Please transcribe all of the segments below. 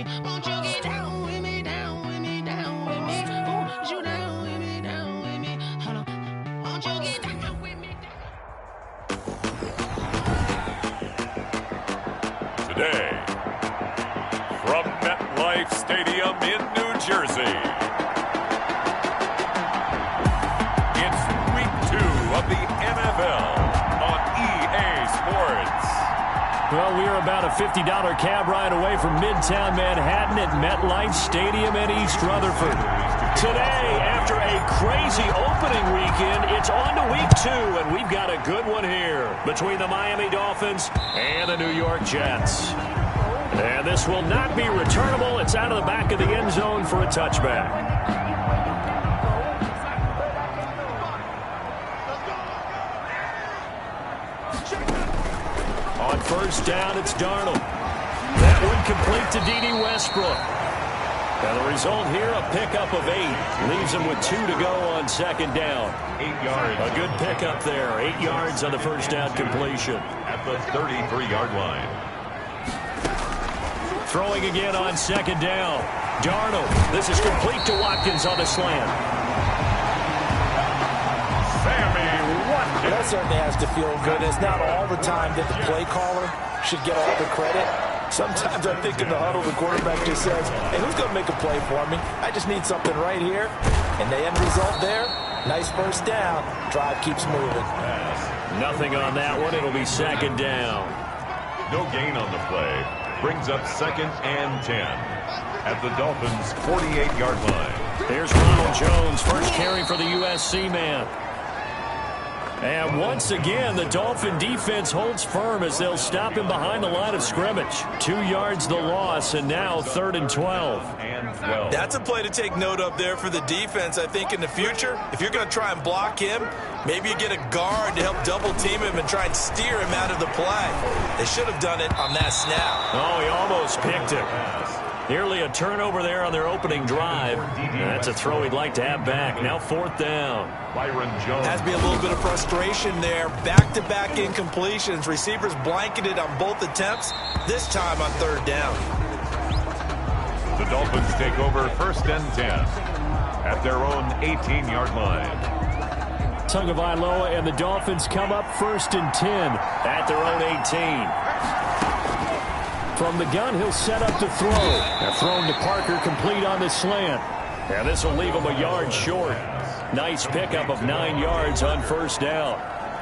Won't you get down with me, down with me, down with me? Ooh, you down with me, down with me? Hold on. Won't you get down with me? Today, from MetLife Stadium in New Jersey, it's Week 2 of the NFL on EA Sports. Well, we are about a $50 cab ride away from Midtown Manhattan at MetLife Stadium in East Rutherford. Today, after a crazy opening weekend, it's on to Week 2, and we've got a good one here between the Miami Dolphins and the New York Jets. And this will not be returnable. It's out of the back of the end zone for a touchback. On first down, it's Darnold. That one complete to D.D. Westbrook. And the result here, a pickup of 8. Leaves him with 2 to go on second down. 8 yards. A good pickup there. 8 yards on the first down completion. At the 33-yard line. Throwing again on second down. Darnold. This is complete to Watkins on the slant. That certainly has to feel good. It's not all the time that the play caller should get all the credit. Sometimes I think in the huddle, the quarterback just says, hey, who's going to make a play for me? I just need something right here. And the end result there, nice first down. Drive keeps moving. Nothing on that one. It'll be second down. No gain on the play. Brings up second and 10 at the Dolphins' 48-yard line. Here's Ronald Jones, first carry for the USC man. And once again, the Dolphin defense holds firm as they'll stop him behind the line of scrimmage. 2 yards the loss, and now 3rd and 12. That's a play to take note of there for the defense. I think in the future, if you're going to try and block him, maybe you get a guard to help double team him and try and steer him out of the play. They should have done it on that snap. Oh, he almost picked it. Nearly a turnover there on their opening drive. That's a throw he'd like to have back. Now 4th down. Byron Jones. Has to be a little bit of frustration there. Back-to-back incompletions. Receivers blanketed on both attempts, this time on 3rd down. The Dolphins take over 1st and 10 at their own 18-yard line. Tagovailoa and the Dolphins come up 1st and 10 at their own 18. From the gun, he'll set up to throw. They're thrown to Parker, complete on the slant. And this will leave him a yard short. Nice pickup of 9 yards on first down.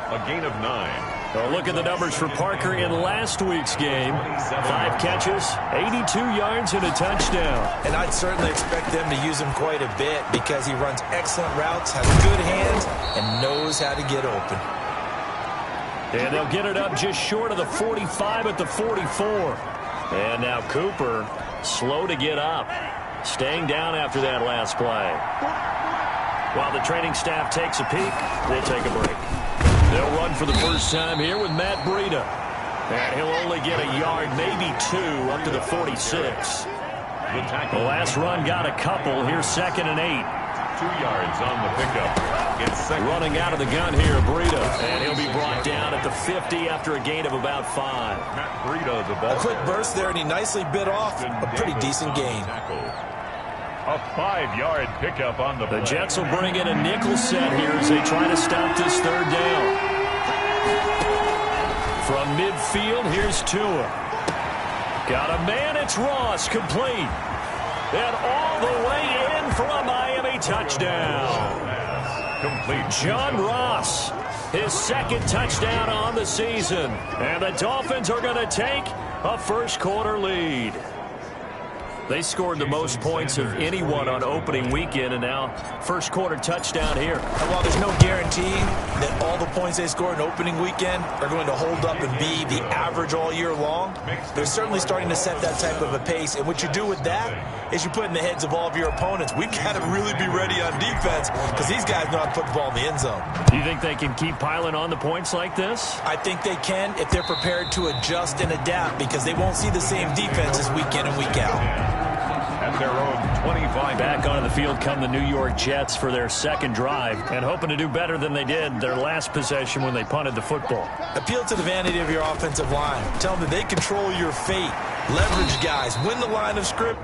A gain of 9. Well, look at the numbers for Parker in last week's game. 5 catches, 82 yards, and a touchdown. And I'd certainly expect them to use him quite a bit because he runs excellent routes, has good hands, and knows how to get open. And they'll get it up just short of the 45 at the 44. And now Cooper, slow to get up. Staying down after that last play. While the training staff takes a peek, we'll take a break. They'll run for the first time here with Matt Breida. And he'll only get a yard, maybe 2, up to the 46. The last run got a couple. Here's 2nd and 8. 2 yards on the pickup. It's second. Running out of the gun here, Breida. And he'll be brought down at the 50 after a gain of about 5. Matt Breida, the ball. A quick burst there, and he nicely bit off a pretty decent gain. A 5-yard pickup on the play. The Jets will bring in a nickel set here as they try to stop this 3rd down. From midfield, here's Tua. Got a man, it's Ross, complete. And all the way in for a Miami touchdown. Complete. John Ross, his 2nd touchdown on the season. And the Dolphins are going to take a first-quarter lead. They scored the most points of anyone on opening weekend, and now first-quarter touchdown here. And while there's no guarantee that all the points they score in opening weekend are going to hold up and be the average all year long, they're certainly starting to set that type of a pace. And what you do with that is you put in the heads of all of your opponents, we've got to really be ready on defense because these guys know how to put the ball in the end zone. Do you think they can keep piling on the points like this? I think they can if they're prepared to adjust and adapt because they won't see the same defenses week in and week out. At their own 25. Back onto the field come the New York Jets for their 2nd drive and hoping to do better than they did their last possession when they punted the football. Appeal to the vanity of your offensive line. Tell them that they control your fate. Leverage guys, win the line of scrimmage.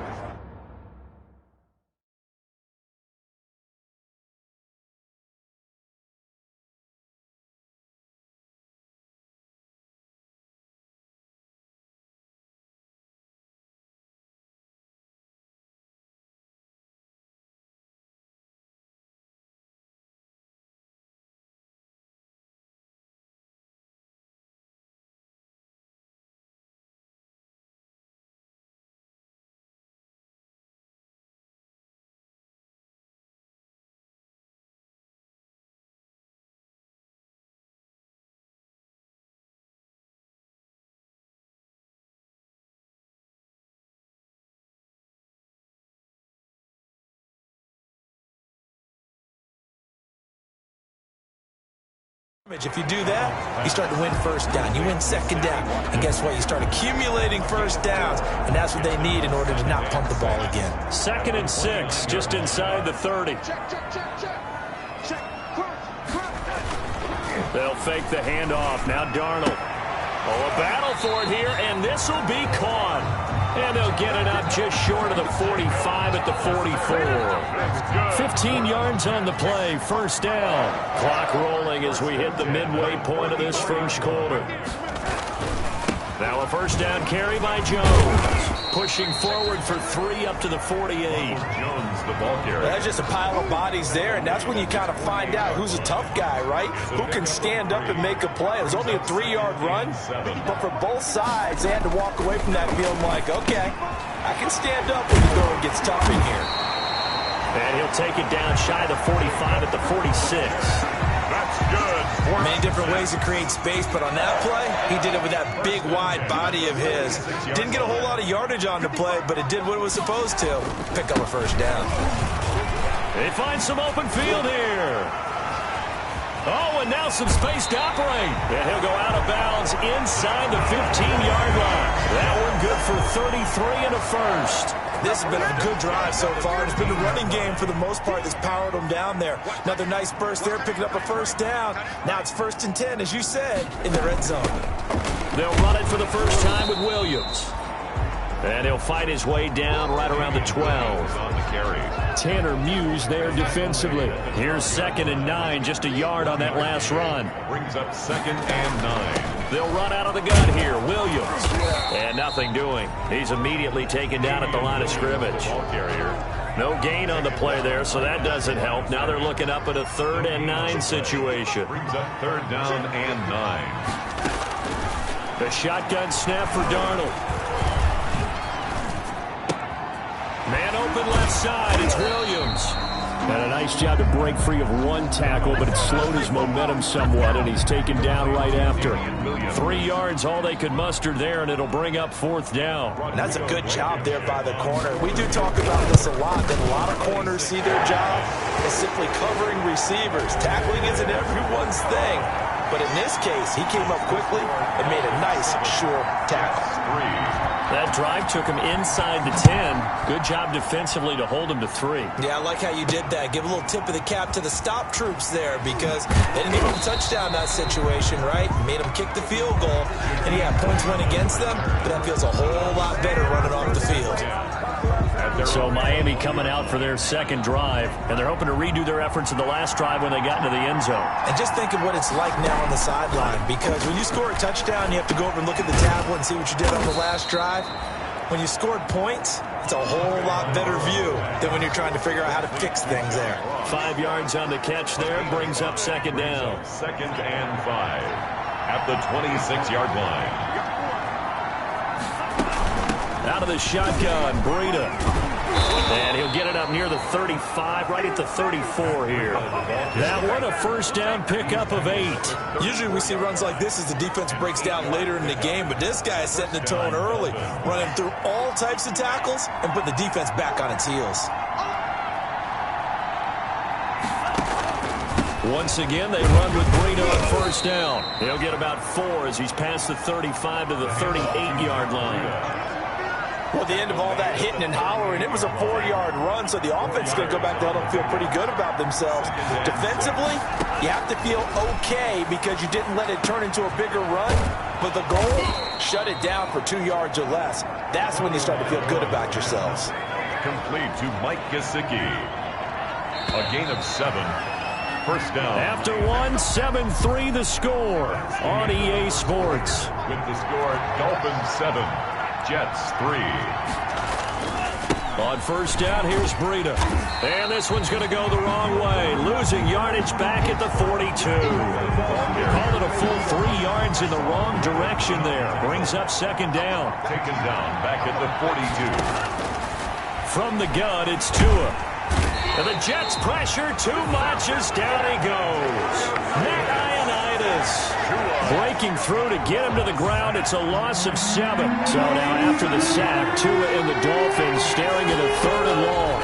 If you do that, you start to win first down. You win second down. And guess what? You start accumulating first downs. And that's what they need in order to not punt the ball again. 2nd and 6, just inside the 30. They'll fake the handoff. Now Darnold. Oh, a battle for it here, and this will be caught. And they'll get it up just short of the 45 at the 44. 15 yards on the play, first down. Clock rolling as we hit the midway point of this first quarter. Now a first down carry by Jones. Pushing forward for 3 up to the 48. Jones, the ball carrier. That's just a pile of bodies there, and that's when you kind of find out who's a tough guy, right? Who can stand up and make a play. It was only a 3-yard run, but for both sides, they had to walk away from that feeling like, okay, I can stand up when the going gets tough in here. And he'll take it down shy of the 45 at the 46. That's good. Many different ways to create space, but on that play, he did it with that big, wide body of his. Didn't get a whole lot of yardage on the play, but it did what it was supposed to. Pick up a first down. They find some open field here. Oh, and now some space to operate. And he'll go out of bounds inside the 15-yard line. That one good for 33 and a first. This has been a good drive so far. It's been the running game for the most part that's powered them down there. Another nice burst there, picking up a first down. Now it's 1st and 10, as you said, in the red zone. They'll run it for the first time with Williams. And he'll fight his way down right around the 12. On the carry. Tanner Muse there defensively. Here's 2nd and 9, just a yard on that last run. Brings up 2nd and 9. They'll run out of the gun here. Williams. And nothing doing. He's immediately taken down at the line of scrimmage. Ball carrier. No gain on the play there, so that doesn't help. Now they're looking up at a 3rd and 9 situation. Brings up 3rd down and 9. The shotgun snap for Darnold. Man open left side. It's Williams. And a nice job to break free of one tackle, but it slowed his momentum somewhat, and he's taken down right after. 3 yards, all they could muster there, and it'll bring up 4th down. And that's a good job there by the corner. We do talk about this a lot, that a lot of corners see their job as simply covering receivers. Tackling isn't everyone's thing. But in this case, he came up quickly and made a nice, sure tackle. That drive took him inside the 10. Good job defensively to hold him to 3. Yeah, I like how you did that. Give a little tip of the cap to the stop troops there because they didn't give him a touchdown in that situation, right? Made him kick the field goal. And yeah, points went against them, but that feels a whole lot better running off the field. So Miami coming out for their 2nd drive, and they're hoping to redo their efforts in the last drive when they got into the end zone. And just think of what it's like now on the sideline, because when you score a touchdown, you have to go over and look at the tablet and see what you did on the last drive. When you scored points, it's a whole lot better view than when you're trying to figure out how to fix things there. 5 yards on the catch there, brings up 2nd down. 2nd and 5 at the 26-yard line. Out of the shotgun, Breida. And he'll get it up near the 35, right at the 34 here. That one a first down pickup of 8. Usually we see runs like this as the defense breaks down later in the game, but this guy is setting the tone early, running through all types of tackles and putting the defense back on its heels. Once again, they run with Breida on first down. He'll get about 4 as he's past the 35 to the 38-yard line. Well, at the end of all that hitting and hollering, it was a 4-yard run, so the offense is going to go back to let them feel pretty good about themselves. Defensively, you have to feel okay because you didn't let it turn into a bigger run. But the goal, shut it down for 2 yards or less. That's when you start to feel good about yourselves. Complete to Mike Gesicki. A gain of 7. First down. After 1, 7-3 the score on EA Sports. With the score, Dolphins 7, Jets 3. On first down, here's Breida. And this one's going to go the wrong way. Losing yardage back at the 42. Called it a full 3 yards in the wrong direction there. Brings up second down. Taken down back at the 42. From the gun, it's Tua. And the Jets pressure too much as down he goes. Matt Ioannidis breaking through to get him to the ground. It's a loss of 7. So now after the sack, Tua and the Dolphins staring at a 3rd and long.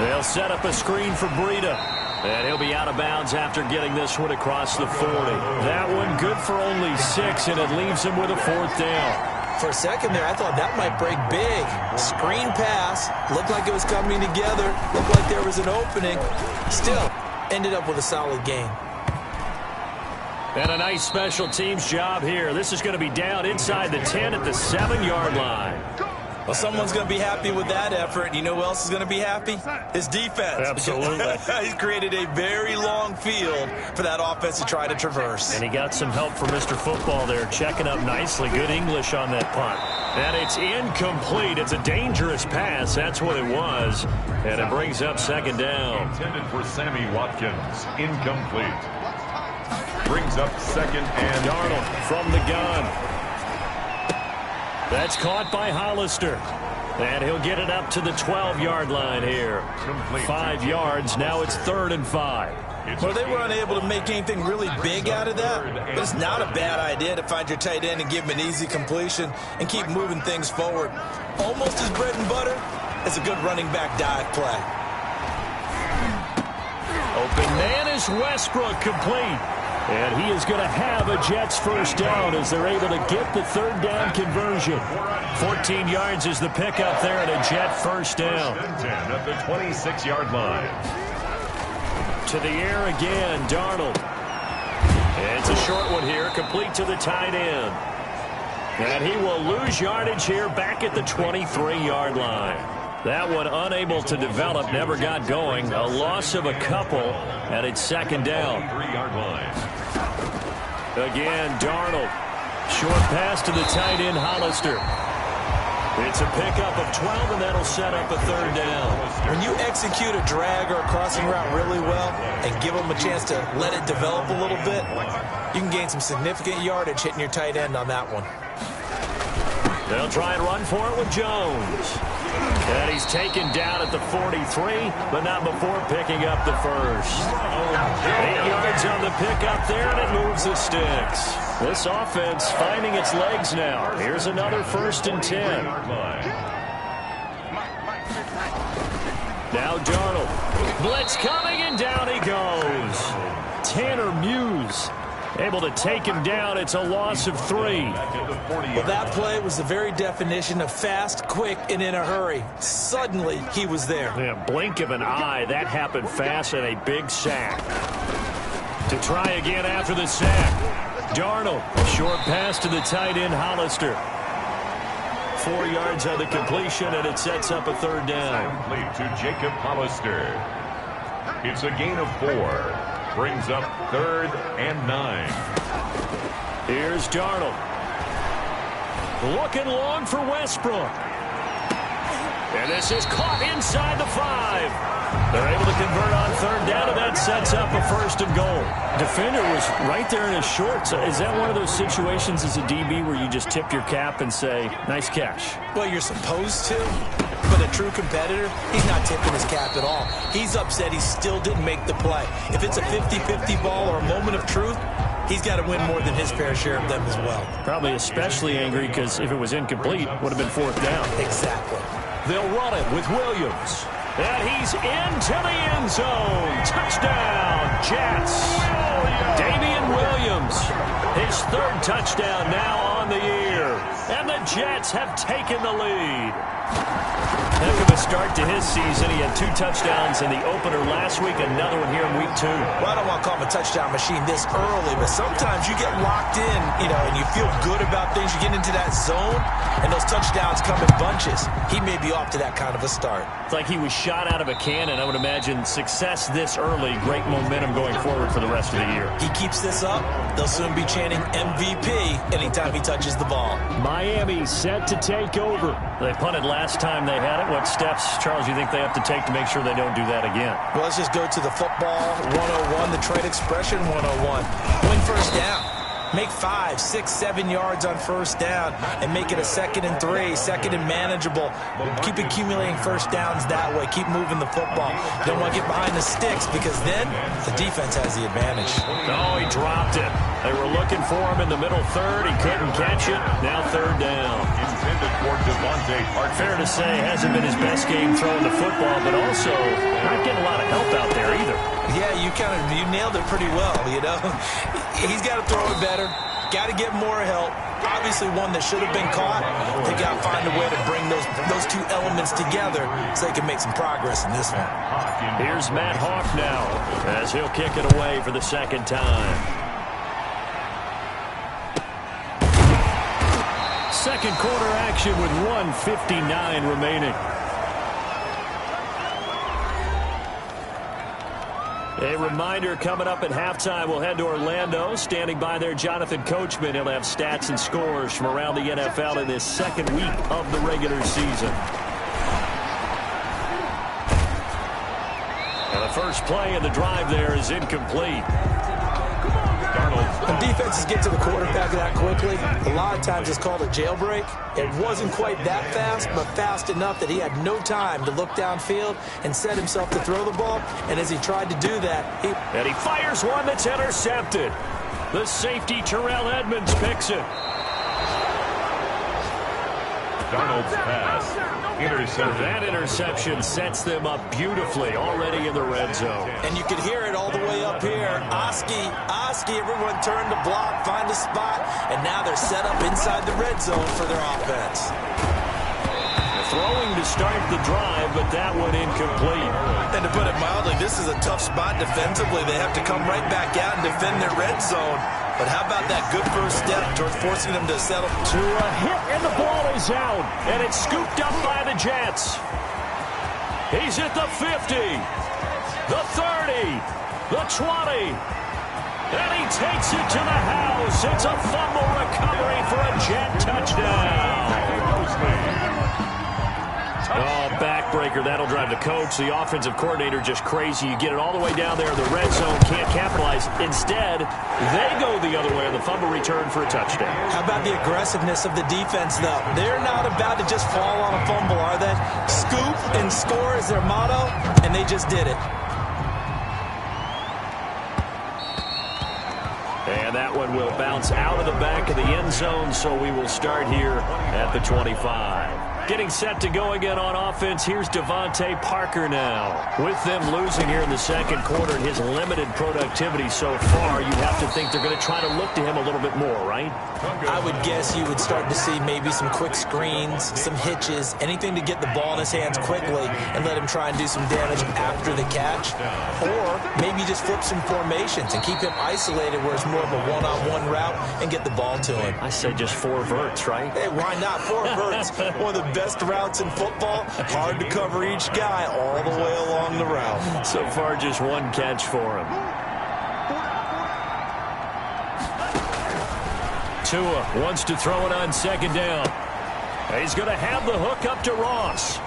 They'll set up a screen for Breida. And he'll be out of bounds after getting this one across the 40. That one good for only 6, and it leaves him with a 4th down. For a second there, I thought that might break big. Screen pass. Looked like it was coming together. Looked like there was an opening. Still, ended up with a solid game. And a nice special teams job here. This is going to be down inside the 10 at the 7-yard line. Well, someone's going to be happy with that effort. You know who else is going to be happy? His defense. Absolutely. He's created a very long field for that offense to try to traverse. And he got some help from Mr. Football there, checking up nicely. Good English on that punt. And it's incomplete. It's a dangerous pass. That's what it was. And it brings up second down. Intended for Sammy Watkins. Incomplete. Brings up second and Darnold from the gun. That's caught by Hollister. And he'll get it up to the 12-yard line here. 5 yards. Now it's 3rd and 5. Well, they were unable to make anything really big out of that. But it's not a bad idea to find your tight end and give him an easy completion and keep moving things forward. Almost as bread and butter as a good running back dive play. Open man is Westbrook, complete. And he is going to have a Jets first down as they're able to get the 3rd down conversion. 14 yards is the pickup there and a Jet first down. 10 at the 26-yard line. To the air again, Darnold. And it's a short one here, complete to the tight end. And he will lose yardage here back at the 23-yard line. That one unable to develop, never got going. A loss of a couple, and it's second down. 3-yard line. Again, Darnold. Short pass to the tight end, Hollister. It's a pickup of 12, and that'll set up a 3rd down. When you execute a drag or a crossing route really well and give them a chance to let it develop a little bit, you can gain some significant yardage hitting your tight end on that one. They'll try and run for it with Jones. And he's taken down at the 43, but not before picking up the first. 8 yards on the pickup there, and it moves the sticks. This offense finding its legs now. Here's another 1st and 10. Now Darnold. Blitz coming, and down he goes. Tanner Muse able to take him down. It's a loss of 3. Well, that play was the very definition of fast, quick, and in a hurry. Suddenly, he was there. Yeah, blink of an eye. That happened fast, and a big sack. To try again after the sack. Darnold, short pass to the tight end, Hollister. 4 yards on the completion, and it sets up a 3rd down. Complete to Jacob Hollister. It's a gain of 4. Brings up 3rd and 9. Here's Darnold. Looking long for Westbrook. And this is caught inside the 5. They're able to convert on 3rd down, and that sets up a 1st and goal. Defender was right there in his shorts. Is that one of those situations as a DB where you just tip your cap and say, nice catch? Well, you're supposed to. But a true competitor, he's not tipping his cap at all. He's upset he still didn't make the play. If it's a 50-50 ball or a moment of truth, he's got to win more than his fair share of them as well. Probably especially angry because if it was incomplete, it would have been 4th down. Exactly. They'll run it with Williams. And he's into the end zone. Touchdown, Jets. Damian Williams, his 3rd touchdown now on the year. And the Jets have taken the lead. Heck of a start to his season. He had 2 touchdowns in the opener last week, another one here in week 2. Well, I don't want to call him a touchdown machine this early, but sometimes you get locked in, and you feel good about things. You get into that zone, and those touchdowns come in bunches. He may be off to that kind of a start. It's like he was shot out of a cannon. I would imagine success this early, great momentum going forward for the rest of the year. He keeps this up, they'll soon be chanting MVP anytime he touches the ball. Miami set to take over. They punted last time they had it. What steps, Charles, you think they have to take to make sure they don't do that again? Well, let's just go to the football 101, the trade expression 101. Win first down. Make 5, 6, 7 yards on first down and make it a 2nd and 3, 2nd and manageable. Keep accumulating first downs that way. Keep moving the football. You don't want to get behind the sticks because then the defense has the advantage. Oh, he dropped it. They were looking for him in the middle third. He couldn't catch it. Now 3rd down. Intended for Devontae Parker. Fair to say, hasn't been his best game throwing the football, but also not getting a lot of help out there either. Yeah, you nailed it pretty well, He's got to throw it better. Got to get more help. Obviously one that should have been caught. They got to find a way to bring those 2 elements together so they can make some progress in this one. Here's Matt Hawk now as he'll kick it away for the 2nd time. Second quarter action with 1:59 remaining. A reminder, coming up at halftime, we'll head to Orlando. Standing by there, Jonathan Coachman. He'll have stats and scores from around the NFL in this 2nd week of the regular season. And the first play of the drive there is incomplete. When defenses get to the quarterback that quickly, a lot of times it's called a jailbreak. It wasn't quite that fast, but fast enough that he had no time to look downfield and set himself to throw the ball. And as he tried to do that, he fires one that's intercepted. The safety, Terrell Edmonds, picks it. Darnold's pass. Interception. That interception sets them up beautifully already in the red zone. And you can hear it all the way up here. Oski, everyone turned to block, find a spot, and now they're set up inside the red zone for their offense. Throwing to start the drive, but that one incomplete. And to put it mildly, this is a tough spot defensively. They have to come right back out and defend their red zone. But how about that good first step towards forcing them to settle? To a hit, and the ball is out. And it's scooped up by the Jets. He's at the 50, the 30, the 20. And he takes it to the house. It's a fumble recovery for a Jet touchdown. Oh, backbreaker. That'll drive the coach, the offensive coordinator, just crazy. You get it all the way down there in the red zone, can't capitalize. Instead, they go the other way on the fumble return for a touchdown. How about the aggressiveness of the defense, though? They're not about to just fall on a fumble, are they? Scoop and score is their motto, and they just did it. And that one will bounce out of the back of the end zone, so we will start here at the 25. Getting set to go again on offense, here's Devontae Parker now. With them losing here in the 2nd quarter and his limited productivity so far, you have to think they're going to try to look to him a little bit more, right? I would guess you would start to see maybe some quick screens, some hitches, anything to get the ball in his hands quickly and let him try and do some damage after the catch. Or maybe just flip some formations and keep him isolated where it's more of a one-on-one route and get the ball to him. I say just 4 verts, right? Hey, why not? 4 verts, one of the best routes in football. Hard to cover each guy all the way along the route. So far, just 1 catch for him. Tua wants to throw it on 2nd down. He's going to have the hook up to Ross.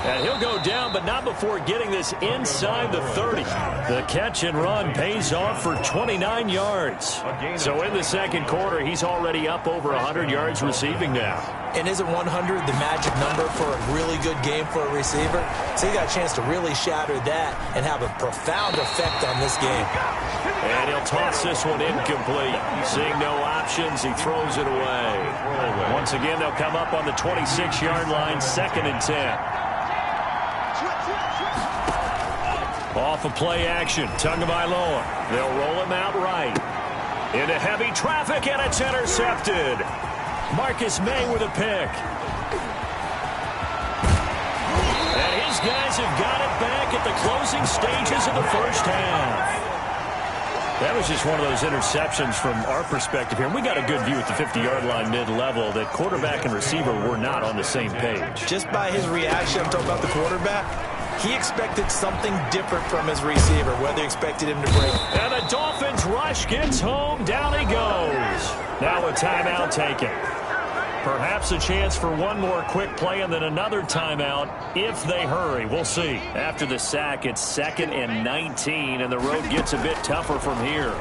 And he'll go down, but not before getting this inside the 30. The catch and run pays off for 29 yards. So in the 2nd quarter, he's already up over 100 yards receiving now. And isn't 100 the magic number for a really good game for a receiver? So he got a chance to really shatter that and have a profound effect on this game. And he'll toss this one incomplete. Seeing no options, he throws it away. Once again, they'll come up on the 26-yard line, 2nd and 10. Off of play action, Tagovailoa. They'll roll him out right. Into heavy traffic, and it's intercepted. Marcus May with a pick. And These guys have got it back at the closing stages of the first half. That was just one of those interceptions from our perspective here. We got a good view at the 50-yard line mid-level that quarterback and receiver were not on the same page. Just by his reaction, I'm talking about the quarterback, he expected something different from his receiver, whether he expected him to break. And the Dolphins rush gets home. Down he goes. Now a timeout taken. Perhaps a chance for one more quick play and then another timeout if they hurry. We'll see. After the sack, it's 2nd and 19, and the road gets a bit tougher from here.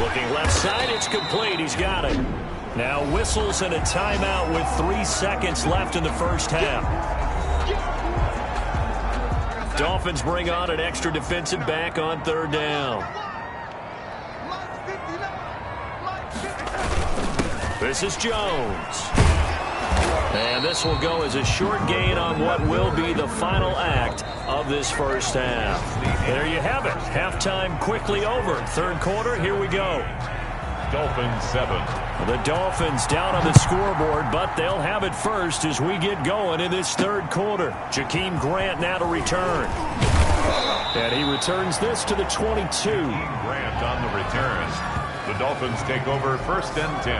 Looking left side, it's complete. He's got it. Now whistles and a timeout with 3 seconds left in the first half. Dolphins bring on an extra defensive back on 3rd down. This is Jones. And this will go as a short gain on what will be the final act of this first half. There you have it. Halftime quickly over. 3rd quarter, here we go. Dolphins 7. The Dolphins down on the scoreboard, but they'll have it first as we get going in this 3rd quarter. Jakeem Grant now to return. And he returns this to the 22. Grant on the return. The Dolphins take over 1st and 10.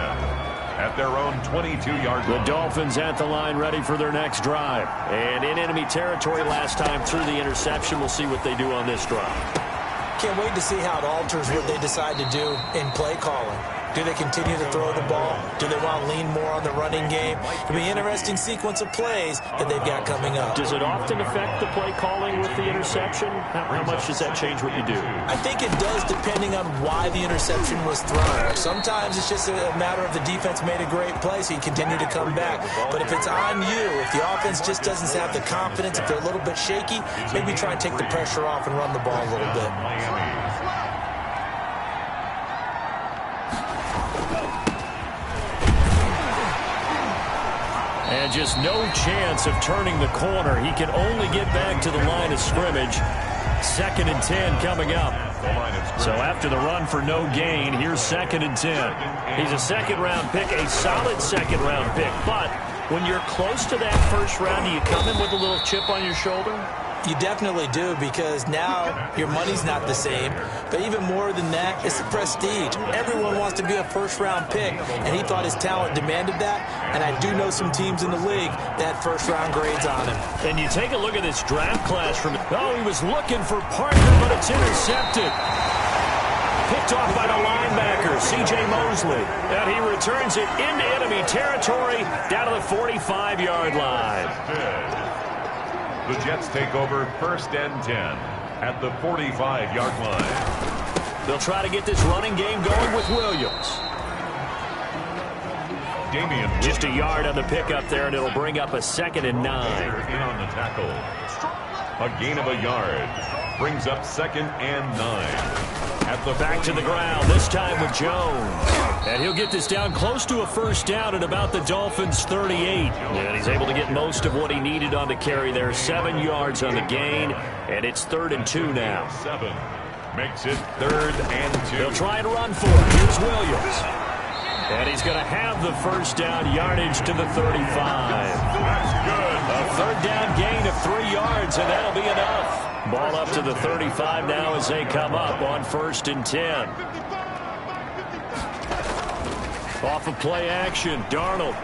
At their own 22-yard line. The Dolphins at the line ready for their next drive. And in enemy territory last time through the interception. We'll see what they do on this drive. Can't wait to see how it alters what they decide to do in play calling. Do they continue to throw the ball? Do they want to lean more on the running game? It'll be an interesting sequence of plays that they've got coming up. Does it often affect the play calling with the interception? How much does that change what you do? I think it does depending on why the interception was thrown. Sometimes it's just a matter of the defense made a great play, so you continue to come back. But if it's on you, if the offense just doesn't have the confidence, if they're a little bit shaky, maybe try and take the pressure off and run the ball a little bit. And just no chance of turning the corner. He can only get back to the line of scrimmage. 2nd and 10 coming up. So after the run for no gain, here's 2nd and 10. He's a 2nd-round pick, a solid 2nd-round pick. But when you're close to that 1st round, do you come in with a little chip on your shoulder? You definitely do, because now your money's not the same. But even more than that, it's the prestige. Everyone wants to be a 1st-round pick, and he thought his talent demanded that. And I do know some teams in the league that 1st-round grades on him. And you take a look at this draft class from... Oh, he was looking for Parker, but it's intercepted. Picked off by the linebacker, C.J. Mosley. And he returns it into enemy territory down to the 45-yard line. The Jets take over 1st and 10 at the 45-yard line. They'll try to get this running game going with Williams. Just a yard on the pickup there, and it'll bring up a 2nd and 9. In on the tackle. A gain of a yard. Brings up 2nd and 9. At the back to the ground, this time with Jones. And he'll get this down close to a 1st down at about the Dolphins' 38. And he's able to get most of what he needed on the carry there. 7 yards on the gain, and it's 3rd and 2 now. 7 makes it 3rd and 2. They'll try and run for it. Here's Williams. And he's going to have the 1st down yardage to the 35. That's good. A 3rd down gain of 3 yards, and that'll be enough. Ball up to the 35 now as they come up on 1st and 10. Off of play action, Darnold.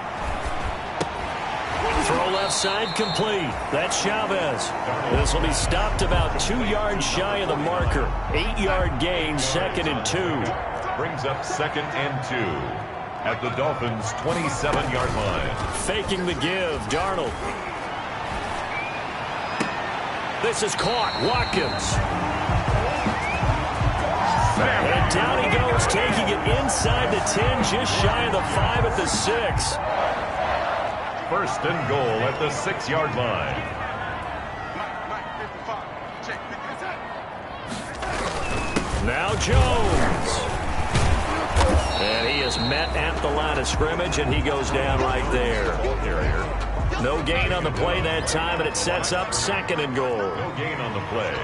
Throw left side complete. That's Chavez. This will be stopped about 2 yards shy of the marker. 8-yard gain, 2nd and 2. Brings up 2nd and 2 at the Dolphins' 27-yard line. Faking the give, Darnold. This is caught. Watkins. And down he goes, taking it inside the 10, just shy of the 5 at the 6. 1st and goal at the 6-yard line. Now Jones. And he is met at the line of scrimmage, and he goes down right there. No gain on the play that time, and it sets up 2nd and goal. No gain on the play.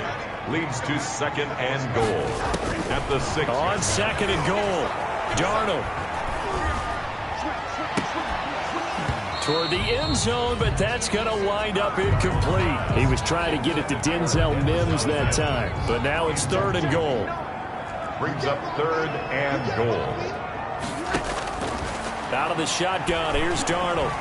Leads to 2nd and goal at the 6. On 2nd and goal, Darnold. toward the end zone, but that's going to wind up incomplete. He was trying to get it to Denzel Mims that time, but now it's 3rd and goal. Brings up 3rd and goal. Out of the shotgun, here's Darnold.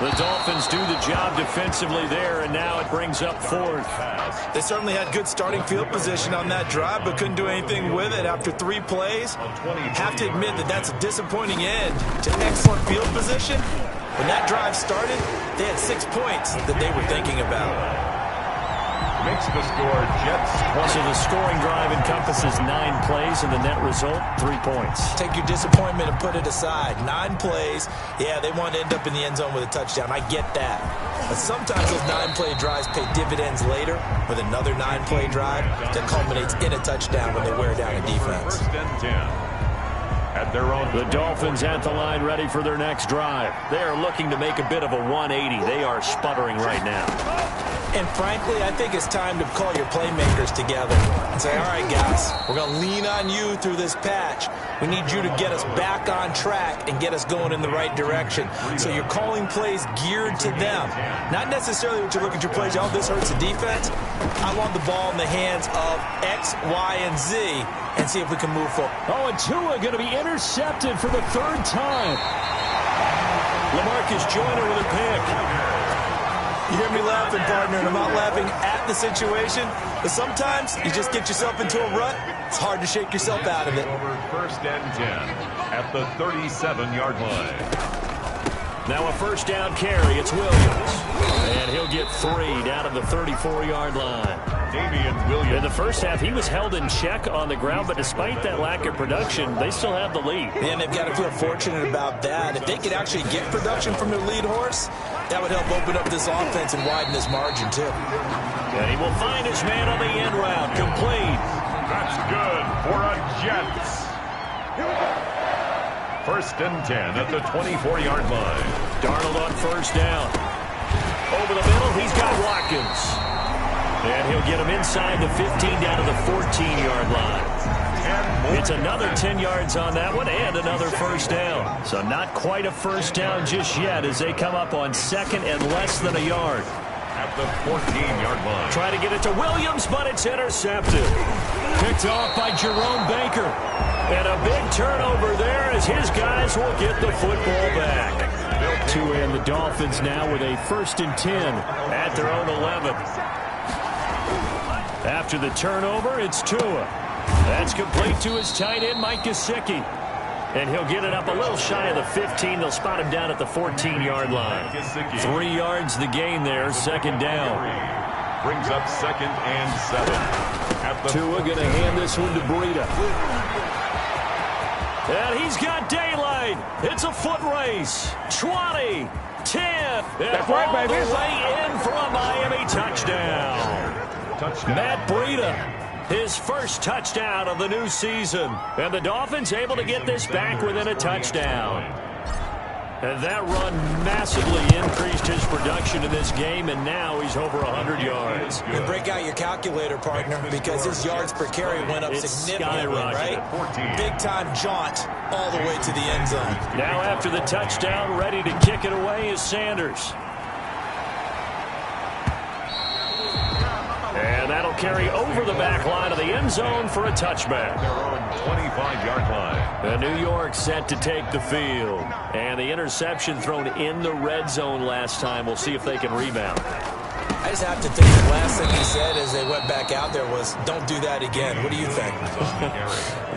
The Dolphins do the job defensively there, and now it brings up 4th. They certainly had good starting field position on that drive, but couldn't do anything with it after 3 plays. Have to admit that that's a disappointing end to excellent field position. When that drive started, they had 6 points that they were thinking about. Makes the score Jets 20. So the scoring drive encompasses 9 plays, and the net result, 3 points. Take your disappointment and put it aside. 9 plays. Yeah, they want to end up in the end zone with a touchdown. I get that. But sometimes those 9-play drives pay dividends later with another 9-play drive that culminates in a touchdown when they wear down a defense. 1st and 10. At their own. The Dolphins at the line ready for their next drive. They are looking to make a bit of a 180. They are sputtering right now. And frankly, I think it's time to call your playmakers together and say, all right, guys, we're going to lean on you through this patch. We need you to get us back on track and get us going in the right direction. So you're calling plays geared to them. Not necessarily what you look at your plays, oh, this hurts the defense. I want the ball in the hands of X, Y, and Z and see if we can move forward. Oh, and Tua going to be intercepted for the 3rd time. LaMarcus Joyner with a pick. You hear me laughing, partner, and I'm not laughing at the situation, but sometimes you just get yourself into a rut. It's hard to shake yourself out of it. Over 1st and 10 at the 37-yard line. Now a 1st down carry. It's Williams. And he'll get 3 down at the 34-yard line. Damian Williams. In the first half, he was held in check on the ground, but despite that lack of production, they still have the lead. And they've got to feel fortunate about that. If they could actually get production from their lead horse, that would help open up this offense and widen this margin, too. And he will find his man on the end route. Complete. That's good for a Jets. 1st and 10 at the 24-yard line. Darnold on 1st down. Over the middle, he's got Watkins. And he'll get him inside the 15 down to the 14-yard line. It's another 10 yards on that one and another 1st down. So not quite a 1st down just yet as they come up on 2nd and less than a yard. At the 14-yard line. Try to get it to Williams, but it's intercepted. Picked off by Jerome Baker. And a big turnover there as his guys will get the football back. Tua and the Dolphins now with a 1st and 10 at their own 11. After the turnover, it's Tua. That's complete to his tight end, Mike Gesicki. And he'll get it up a little shy of the 15. They'll spot him down at the 14-yard line. 3 yards the gain there, 2nd down. Brings up 2nd and 7. At the Tua going to hand this one to Breida. And he's got daylight. It's a foot race. 20, 10. That's right, baby. All the way in for a Miami touchdown. Matt Breida, his first touchdown of the new season. And the Dolphins able to get this back within a touchdown. And that run massively increased his production in this game, and now he's over 100 yards. You break out your calculator, partner, because his yards per carry went up significantly, right? Big-time jaunt all the way to the end zone. Now after the touchdown, ready to kick it away is Sanders. And that'll carry over the back line of the end zone for a touchback. Their own 25-yard line. And New York set to take the field. And the interception thrown in the red zone last time. We'll see if they can rebound. I just have to think the last thing he said as they went back out there was, don't do that again. What do you think?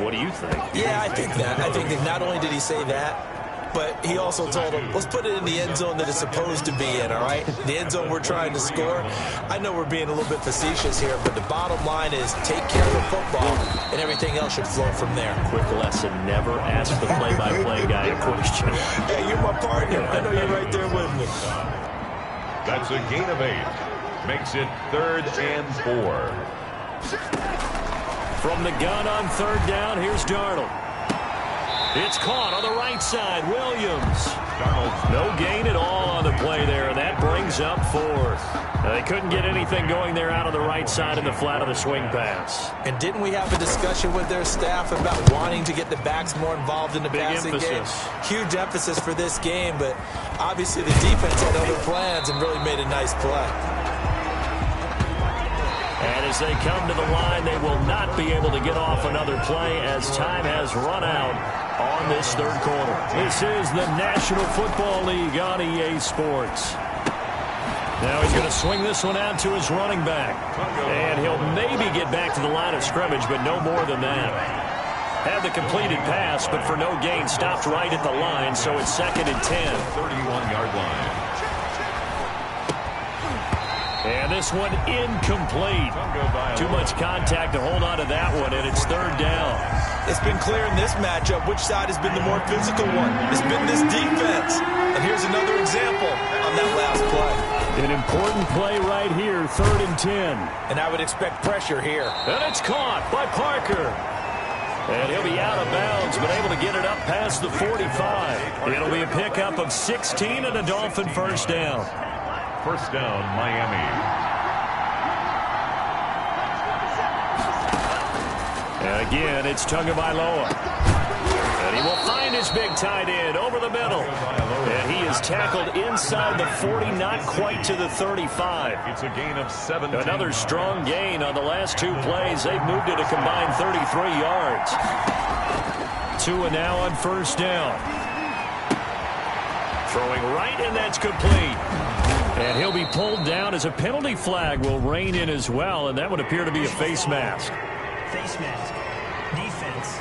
What do you think? Yeah, I think that. I think that not only did he say that, but he also told him, let's put it in the end zone that it's supposed to be in, all right? The end zone we're trying to score. I know we're being a little bit facetious here, but the bottom line is take care of the football, and everything else should flow from there. Quick lesson, never ask the play-by-play guy a question. Hey, you're my partner. I know you're right there with me. That's a gain of 8. Makes it 3rd and 4. From the gun on 3rd down, here's Darnold. It's caught on the right side. Williams. No gain at all on the play there, and that brings brings up fourth. They couldn't get anything going there out on the right side in the flat of the swing pass. And didn't we have a discussion with their staff about wanting to get the backs more involved in the passing game? Huge emphasis for this game, but obviously the defense had other plans and really made a nice play. And as they come to the line, they will not be able to get off another play as time has run out on this third quarter. This is the National Football League on EA Sports. Now he's going to swing this one out to his running back. And he'll maybe get back to the line of scrimmage, but no more than that. Had the completed pass, but for no gain, stopped right at the line, so it's 2nd and 10. 31-yard line. And this one incomplete. Too much contact to hold on to that one, and it's 3rd down. It's been clear in this matchup which side has been the more physical one. It's been this defense. And here's another example on that last play. An important play right here, 3rd and 10. And I would expect pressure here. And it's caught by Parker. And he'll be out of bounds, but able to get it up past the 45. It'll be a pickup of 16 and a Dolphin first down. First down, Miami. And again, it's Tagovailoa. And he will find his big tight end over the middle. And he is tackled inside the 40, not quite to the 35. It's a gain of 17. Another strong gain on the last 2 plays. They've moved it a combined 33 yards. 2 and now on first down. Throwing right, and that's complete. And he'll be pulled down as a penalty flag will rein in as well, and that would appear to be a face mask. Face mask. Defense.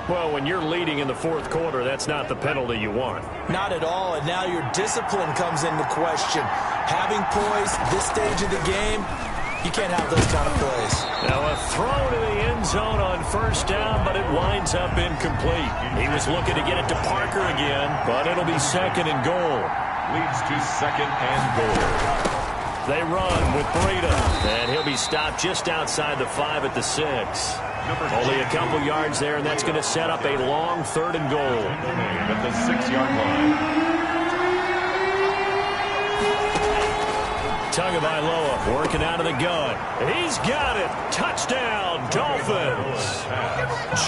Well, when you're leading in the 4th quarter, that's not the penalty you want. Not at all, and now your discipline comes into question. Having poise this stage of the game, you can't have those kind of plays. Now a throw to the end zone on first down, but it winds up incomplete. He was looking to get it to Parker again, but it'll be 2nd and goal. Leads to 2nd and goal. They run with Breida, and he'll be stopped just outside the 5 at the 6. Only a couple yards there, and that's going to set up a long 3rd and goal. At the 6-yard line. Tagovailoa working out of the gun. He's got it. Touchdown, Dolphins.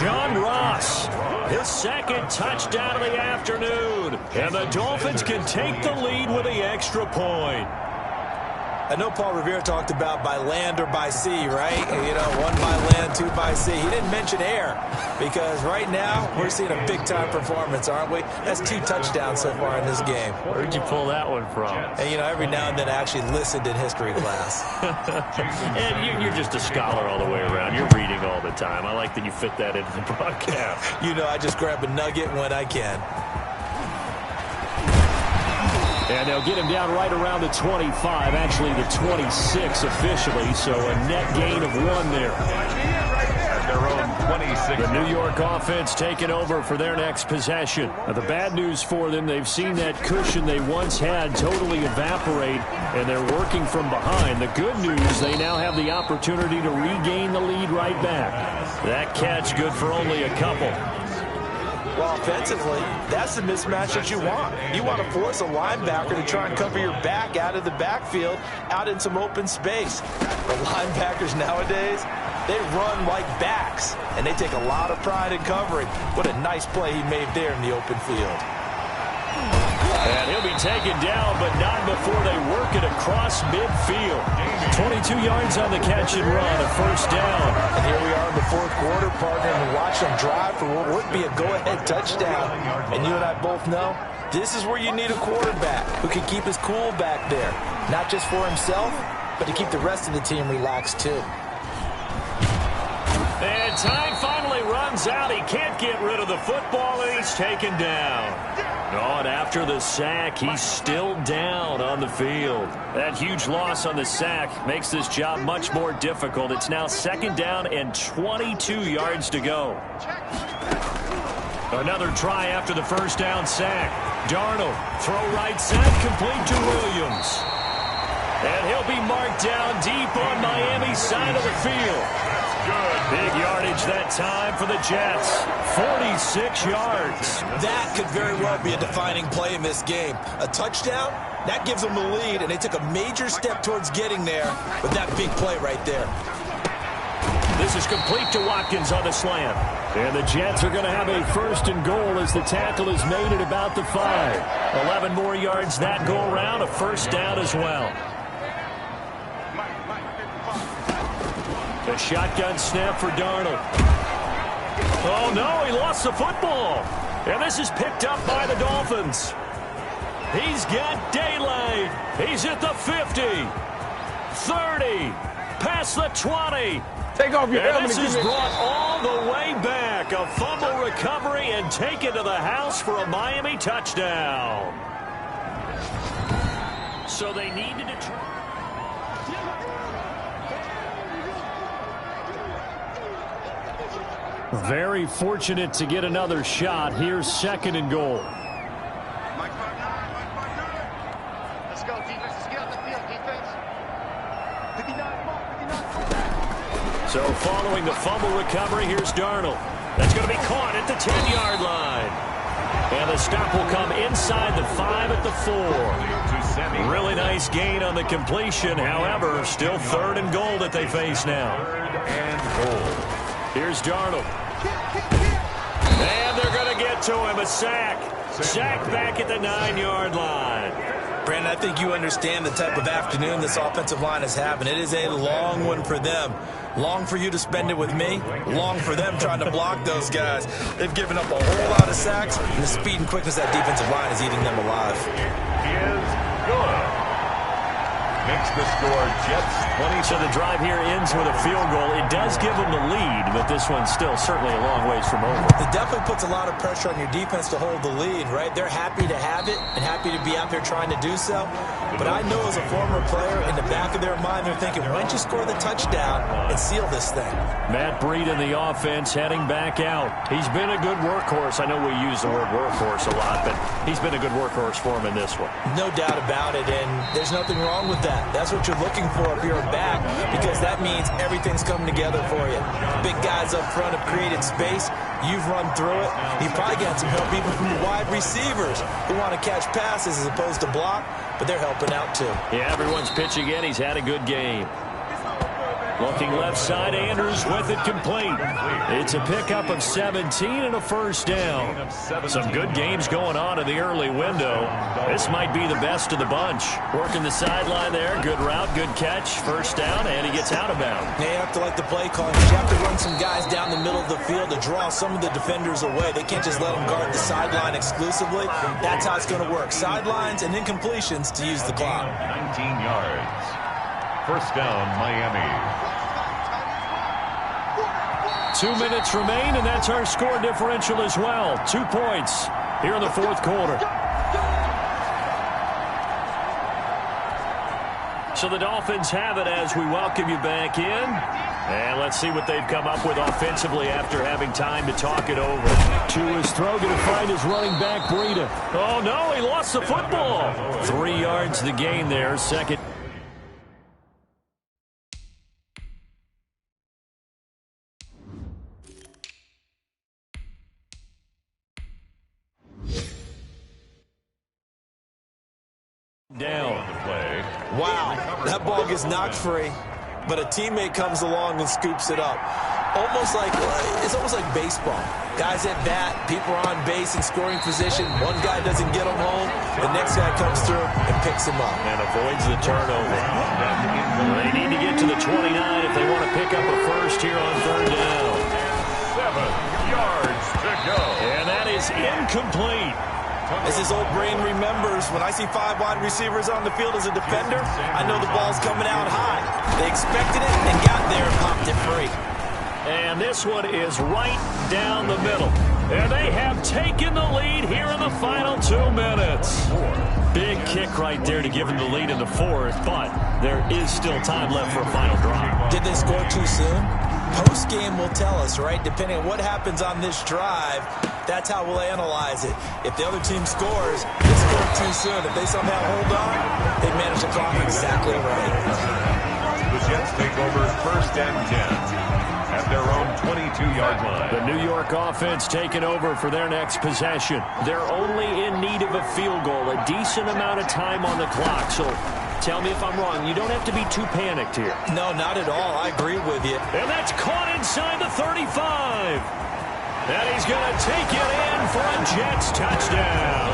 John Ross, his 2nd touchdown of the afternoon. And the Dolphins can take the lead with the extra point. I know Paul Revere talked about by land or by sea, right? You know, 1 by land, 2 by sea. He didn't mention air because right now we're seeing a big-time performance, aren't we? That's 2 touchdowns so far in this game. Where'd you pull that one from? And, you know, every now and then I actually listened in history class. And you're just a scholar all the way around. You're reading all the time. I like that you fit that into the broadcast. You know, I just grab a nugget when I can. And they'll get him down right around the 25, actually the 26 officially, so a net gain of 1 there. At their own 26. The New York offense taking over for their next possession. Now, the bad news for them, they've seen that cushion they once had totally evaporate, and they're working from behind. The good news, they now have the opportunity to regain the lead right back. That catch good for only a couple. Well, offensively, that's the mismatch that you want. You want to force a linebacker to try and cover your back out of the backfield, out in some open space. The linebackers nowadays, they run like backs, and they take a lot of pride in covering. What a nice play he made there in the open field. And he'll be taken down, but not before they work it across midfield. 22 yards on the catch and run, a first down. And here we are in the 4th quarter, partner, and watch them drive for what would be a go-ahead touchdown. And you and I both know this is where you need a quarterback who can keep his cool back there. Not just for himself, but to keep the rest of the team relaxed too. And time finally runs out. He can't get rid of the football, and he's taken down. Oh, and after the sack, he's still down on the field. That huge loss on the sack makes this job much more difficult. It's now 2nd down and 22 yards to go. Another try after the first down sack. Darnold, throw right side, complete to Williams. And he'll will be marked down deep on Miami's side of the field. Big yardage that time for the Jets. 46 yards. That could very well be a defining play in this game. A touchdown, that gives them the lead, and they took a major step towards getting there with that big play right there. This is complete to Watkins on the slant. And the Jets are going to have a first and goal as the tackle is made at about the 5. 11 more yards that go around, a first down as well. The shotgun snap for Darnold. Oh, no, he lost the football. And this is picked up by the Dolphins. He's got daylight. He's at the 50, 30, past the 20. Take off your helmet. This is brought all the way back. A fumble recovery and taken to the house for a Miami touchdown. So they needed to try. Very fortunate to get another shot. Here's second and goal. Let's go, defense. Let's get on the field, defense. 59, mark, 59. So following the fumble recovery, here's Darnold. That's going to be caught at the 10-yard line. And the stop will come inside the 5 at the 4. Really nice gain on the completion. However, still third and goal that they face now. Third and goal. Here's Darnold. And they're going to get to him. A sack. Sack back at the 9-yard line. Brandon, I think you understand the type of afternoon this offensive line is having. It is a long one for them. Long for you to spend it with me. Long for them trying to block those guys. They've given up a whole lot of sacks, and the speed and quickness of that defensive line is eating them alive. Is good. Makes the score Jets 20. So the drive here ends with a field goal. It does give them the lead, but this one's still certainly a long ways from over. It definitely puts a lot of pressure on your defense to hold the lead, right? They're happy to have it and happy to be out there trying to do so. But I know as a former player, in the back of their mind, they're thinking, why don't you score the touchdown and seal this thing? Matt Breed in the offense heading back out. He's been a good workhorse. I know we use the word workhorse a lot, but he's been a good workhorse for him in this one. No doubt about it, and there's nothing wrong with that. That's what you're looking for if you're back, because that means everything's coming together for you. Big guys up front have created space. You've run through it. You've probably got some help even from the wide receivers who want to catch passes as opposed to block, but they're helping out too. Yeah, everyone's pitching in. He's had a good game. Looking left side, Andrews with it complete. It's a pickup of 17 and a first down. Some good games going on in the early window. This might be the best of the bunch. Working the sideline there. Good route, good catch. First down, and he gets out of bounds. You have to like the play call. You have to run some guys down the middle of the field to draw some of the defenders away. They can't just let them guard the sideline exclusively. That's how it's going to work. Sidelines and incompletions to use the clock. 19 yards. First down, Miami. 2 minutes remain, and that's our score differential as well. 2 points here in the fourth quarter. So the Dolphins have it as we welcome you back in. And let's see what they've come up with offensively after having time to talk it over. To his throw, going to find his running back, Breida. Oh, no, he lost the football. 3 yards the gain there, second. Down. Wow, that ball gets knocked free, but a teammate comes along and scoops it up. It's almost like baseball. Guys at bat, people are on base in scoring position. One guy doesn't get him home, the next guy comes through and picks him up. And avoids the turnover. They need to get to the 29 if they want to pick up a first here on third down. 7 yards to go. And that is incomplete. As his old brain remembers, when I see 5 wide receivers on the field as a defender, I know the ball's coming out high. They expected it and got there and popped it free. And this one is right down the middle. And they have taken the lead here in the final 2 minutes. Big kick right there to give them the lead in the fourth, but there is still time left for a final drive. Did they score too soon? Post-game will tell us, right? Depending on what happens on this drive, That's how we'll analyze it. If the other team scores, they score too soon. If they somehow hold on, they manage the clock exactly right. The Jets take over 1st and 10 at their own 22-yard line. The New York offense taking over for their next possession. They're only in need of a field goal, a decent amount of time on the clock. So tell me if I'm wrong. You don't have to be too panicked here. No, not at all. I agree with you. And that's caught inside the 35. And he's going to take it in for a Jets touchdown.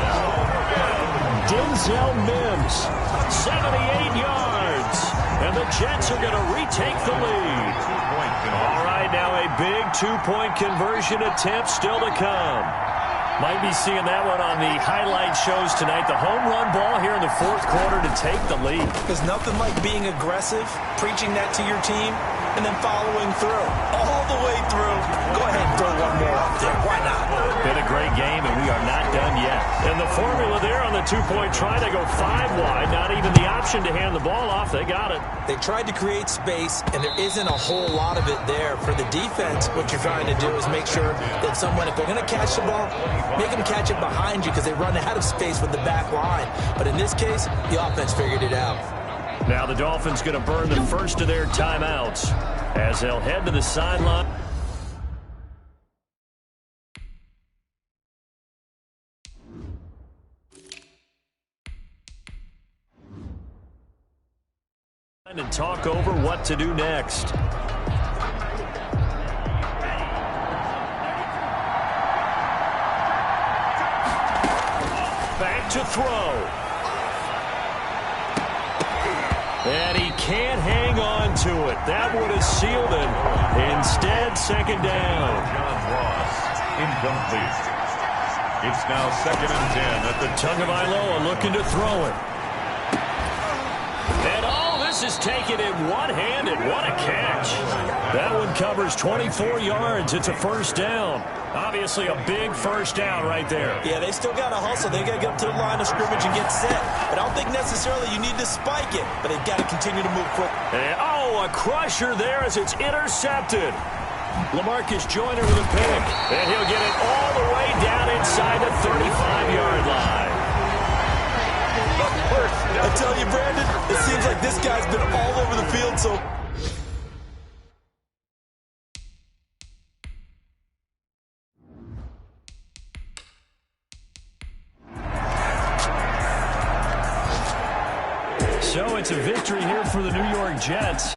Denzel Mims, 78 yards. And the Jets are going to retake the lead. All right, now a big two-point conversion attempt still to come. Might be seeing that one on the highlight shows tonight. The home run ball here in the 4th quarter to take the lead. There's nothing like being aggressive, preaching that to your team, and then following through. All the way through. Go ahead and throw one more up there. Why not? Been a great game, and we are not done yet. And the formula there on the two-point try, they go 5 wide. Not even the option to hand the ball off. They got it. They tried to create space, and there isn't a whole lot of it there. For the defense, what you're trying to do is make sure that someone, if they're going to catch the ball, make them catch it behind you because they run out of space with the back line. But in this case, the offense figured it out. Now the Dolphins going to burn the first of their timeouts as they'll head to the sideline. And talk over what to do next. Back to throw. And he can't hang on to it. That would have sealed it. Instead, 2nd down. John Ross, incomplete. It's now 2nd and 10 at the Tagovailoa looking to throw it. And this is taken in one-handed. What a catch. That one covers 24 yards. It's a 1st down. Obviously a big 1st down right there. Yeah, they still got to hustle. They got to get up to the line of scrimmage and get set. But I don't think necessarily you need to spike it, but they've got to continue to move quick. And, a crusher there as it's intercepted. LaMarcus Joyner with a pick. And he'll get it all the way down inside the 35-yard line. I tell you, Brandon, it seems like this guy's been all over the field, so... So it's a victory here for the New York Jets.